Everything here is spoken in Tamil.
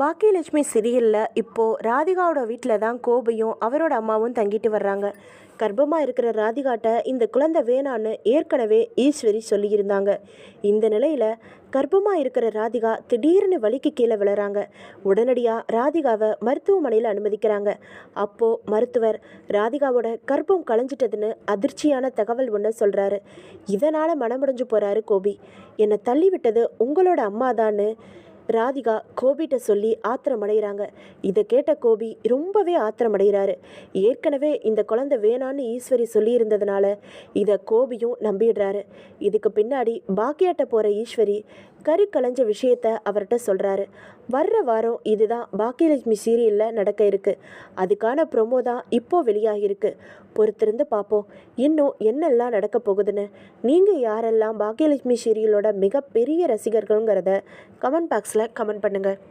பாக்கியலட்சுமி சீரியலில் இப்போது ராதிகாவோட வீட்டில் தான் கோபியும் அவரோட அம்மாவும் தங்கிட்டு வர்றாங்க. கர்ப்பமாக இருக்கிற ராதிகாட்ட இந்த குழந்தை வேணான்னு ஏற்கனவே ஈஸ்வரி சொல்லியிருந்தாங்க. இந்த நிலையில் கர்ப்பமாக இருக்கிற ராதிகா திடீர்னு வலிக்கு கீழே விழுறாங்க. உடனடியாக ராதிகாவை மருத்துவமனையில் அனுமதிக்கிறாங்க. அப்போது மருத்துவர் ராதிகாவோட கர்ப்பம் களைஞ்சிட்டதுன்னு அதிர்ச்சியான தகவல் ஒன்று சொல்கிறாரு. இதனால் மனமுடைஞ்சு போகிறாரு கோபி. என்னை தள்ளி விட்டது உங்களோட அம்மா தான்னு ராதிகா கோபிகிட்ட சொல்லி ஆத்திரமடைகிறாங்க. இதை கேட்ட கோபி ரொம்பவே ஆத்திரமடைகிறாரு. ஏற்கனவே இந்த குழந்தை வேணான்னு ஈஸ்வரி சொல்லியிருந்ததுனால இதை கோபியும் நம்பிடுறாரு. இதுக்கு பின்னாடி பாக்கியாட்ட போகிற ஈஸ்வரி கறி களைஞ்ச விஷயத்த அவர்கிட்ட சொல்கிறாரு. வர்ற வாரம் இதுதான் பாக்கியலட்சுமி சீரியலில் நடக்க இருக்குது. அதுக்கான ப்ரொமோ தான் இப்போது வெளியாகிருக்கு. பொறுத்திருந்து பார்ப்போம் இன்னும் என்னெல்லாம் நடக்க போகுதுன்னு. நீங்கள் யாரெல்லாம் பாக்கியலட்சுமி சீரியலோட மிகப்பெரிய ரசிகர்கள்ங்கிறத கமெண்ட் பாக்ஸில் கமெண்ட் பண்ணுங்கள்.